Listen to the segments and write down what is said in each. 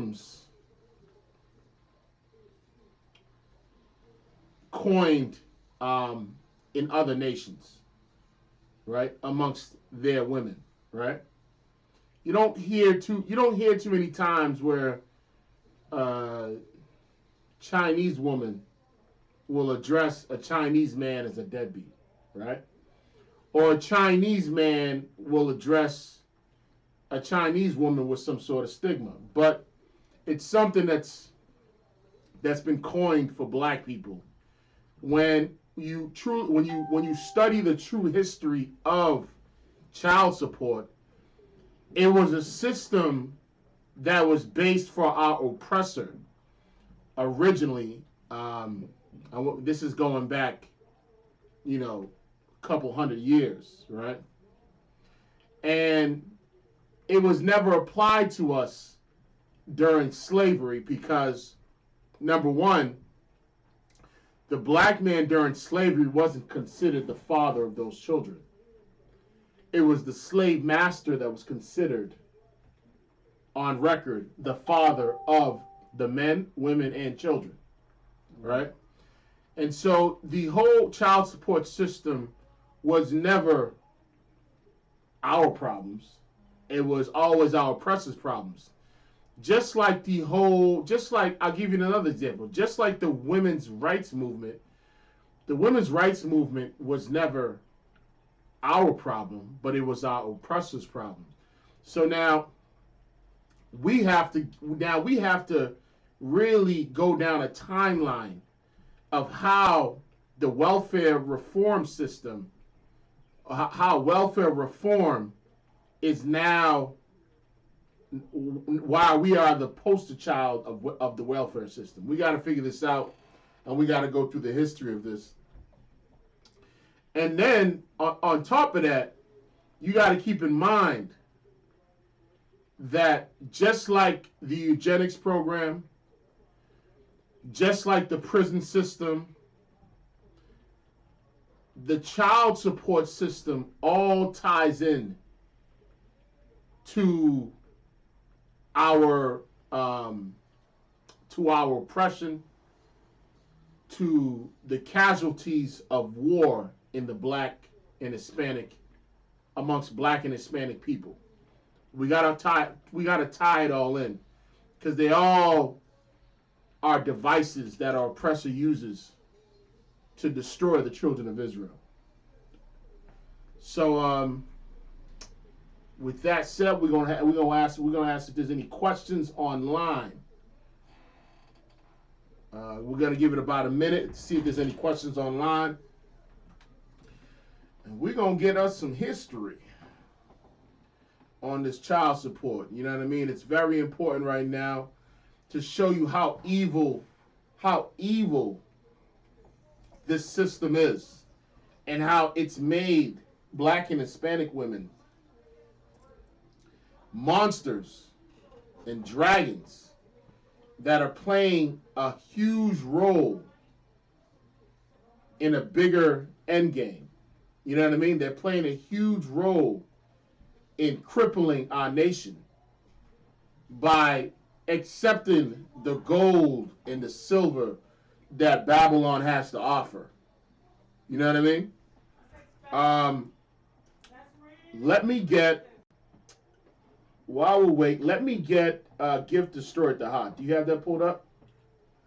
terms coined in other nations, right, amongst their women, right? You don't hear too many times where a Chinese woman will address a Chinese man as a deadbeat, right? Or a Chinese man will address a Chinese woman with some sort of stigma. But it's something that's been coined for black people. When you study the true history of child support, it was a system that was based for our oppressor originally. This is going back, a couple hundred years, right? And it was never applied to us during slavery because, number one, the black man during slavery wasn't considered the father of those children. It was the slave master that was considered on record the father of the men, women, and children, right? And so the whole child support system was never our problems. It was always our oppressors' problems. Just like I'll give you another example. Just like the women's rights movement was never our problem, but it was our oppressors' problem. So now we have to really go down a timeline of how the welfare reform system, how welfare reform is now, why we are the poster child of the welfare system. We got to figure this out, and we got to go through the history of this. And then on top of that, you got to keep in mind that just like the eugenics program, just like the prison system, the child support system all ties in to our oppression, to the casualties of war in the black and Hispanic, amongst black and Hispanic people. We gotta tie it all in, because they all are devices that our oppressor uses to destroy the children of Israel. So, with that said, we're gonna ask if there's any questions online. We're gonna give it about a minute to see if there's any questions online, and we're gonna get us some history on this child support. You know what I mean? It's very important right now to show you how evil this system is, and how it's made black and Hispanic women monsters and dragons that are playing a huge role in a bigger end game. You know what I mean? They're playing a huge role in crippling our nation by accepting the gold and the silver that Babylon has to offer. You know what I mean? While we wait, let me get Gift Destroyed the Hot. Do you have that pulled up?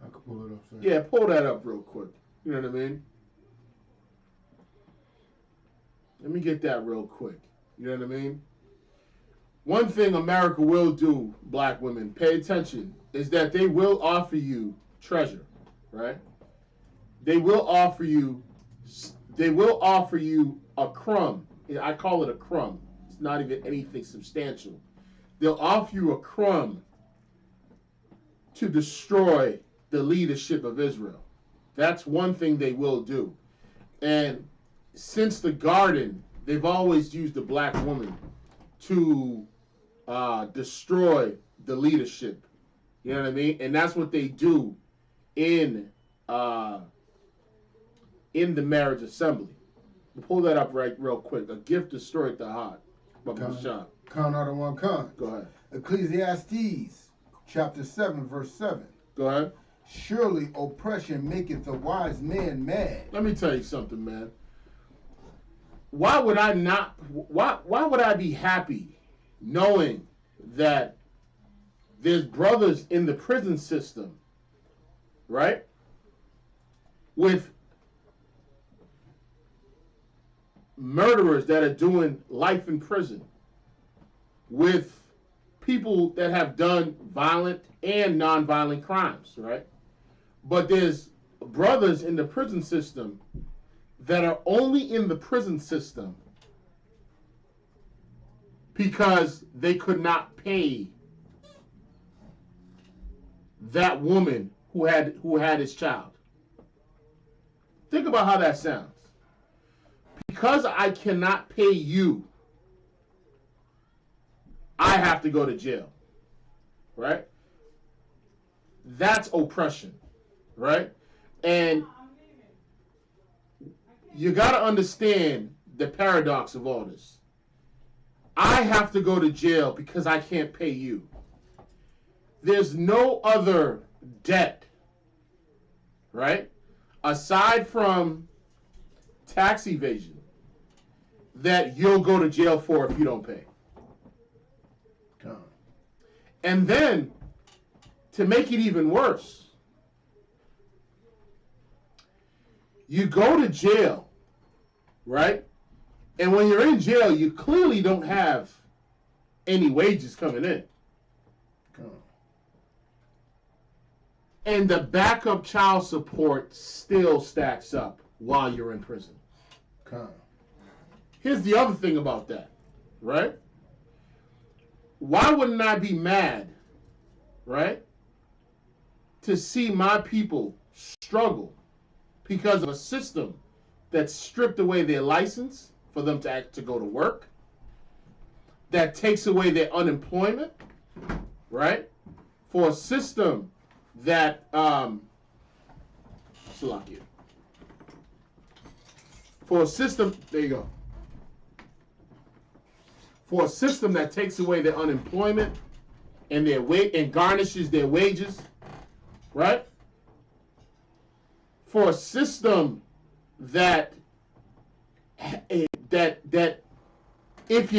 I can pull it up, sir. Yeah, pull that up real quick. You know what I mean? Let me get that real quick. You know what I mean? One thing America will do, black women, pay attention, is that they will offer you treasure, right? They will offer you a crumb. I call it a crumb. It's not even anything substantial. They'll offer you a crumb to destroy the leadership of Israel. That's one thing they will do. And since the garden, they've always used the black woman to destroy the leadership. You know what I mean? And that's what they do in the marriage assembly. We'll pull that up real quick. A Gift Destroyed the Heart. Count out of one con. Go ahead. Ecclesiastes chapter 7, verse 7. Go ahead. Surely oppression maketh the wise man mad. Let me tell you something, man. Why would I not? Why would I be happy knowing that there's brothers in the prison system, right, with murderers that are doing life in prison, with people that have done violent and non-violent crimes, right? But there's brothers in the prison system that are only in the prison system because they could not pay that woman who had his child. Think about how that sounds. Because I cannot pay you, I have to go to jail. Right? That's oppression. Right? And you got to understand the paradox of all this. I have to go to jail because I can't pay you. There's no other debt, right, aside from tax evasion, that you'll go to jail for if you don't pay. And then, to make it even worse, you go to jail, right? And when you're in jail, you clearly don't have any wages coming in. And the backup child support still stacks up while you're in prison. Here's the other thing about that, right? Why wouldn't I be mad, right, to see my people struggle because of a system that stripped away their license for them to go to work, that takes away their unemployment, right, for a system that, for a system, there you go, for a system that takes away their unemployment and and garnishes their wages, right? For a system that if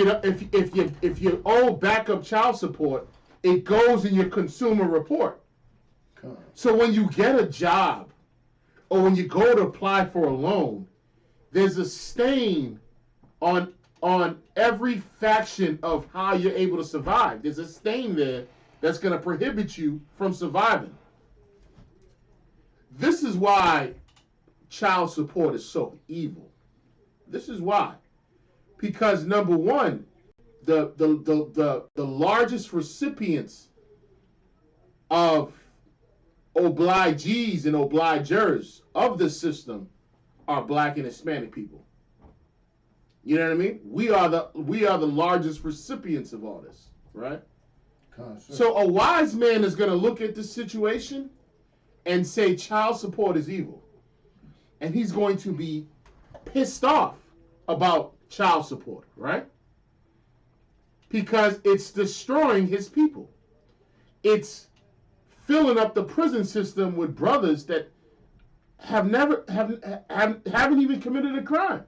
you owe backup child support, it goes in your consumer report. So when you get a job or when you go to apply for a loan, there's a stain on every faction of how you're able to survive. There's a stain there that's going to prohibit you from surviving. This is why child support is so evil. This is why. Because number one, the largest recipients of obligees and obligers of the system are Black and Hispanic people. You know what I mean? We are the largest recipients of all this, right? So a wise man is going to look at this situation and say child support is evil. And he's going to be pissed off about child support, right? Because it's destroying his people. It's filling up the prison system with brothers that haven't even committed a crime.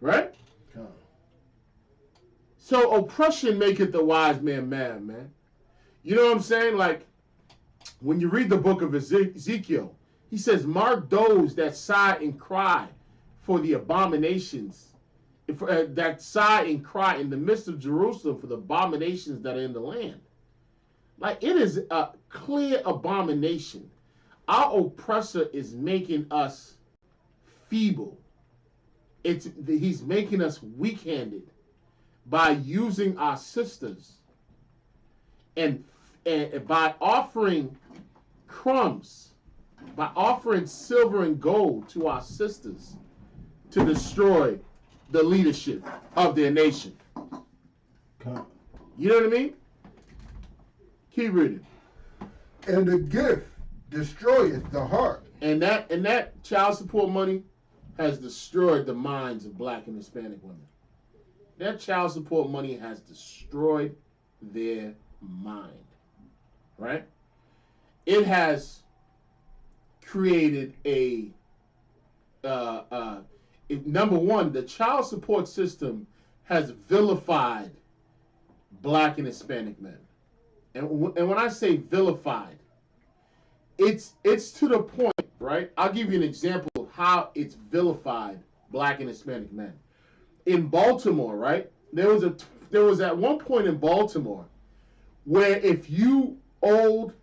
Right? So oppression maketh the wise man mad, man. You know what I'm saying? Like, when you read the book of Ezekiel, he says, mark those that sigh and cry for the abominations, that sigh and cry in the midst of Jerusalem for the abominations that are in the land. Like, it is a clear abomination. Our oppressor is making us feeble. He's making us weak-handed by using our sisters and by offering crumbs, by offering silver and gold to our sisters to destroy the leadership of their nation. You know what I mean? Keep reading. And the gift destroyeth the heart. And that child support money has destroyed the minds of Black and Hispanic women. That child support money has destroyed their mind. right? It has created a number one, the child support system has vilified black and Hispanic men. And when I say vilified, it's to the point, right? I'll give you an example of how it's vilified black and Hispanic men. In Baltimore, right? There was at one point in Baltimore where if you owed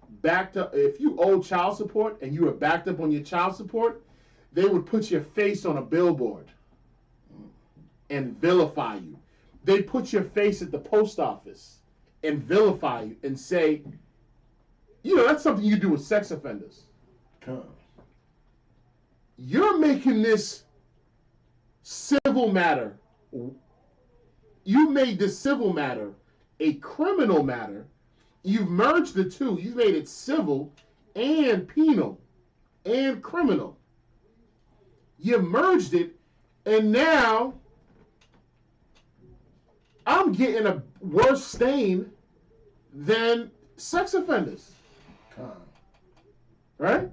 child support and you were backed up on your child support, they would put your face on a billboard and vilify you. They put your face at the post office and vilify you and say, that's something you do with sex offenders. You're making this civil matter. You made this civil matter a criminal matter. You've merged the two. You've made it civil and penal and criminal. You merged it, and now I'm getting a worse stain than sex offenders. Right?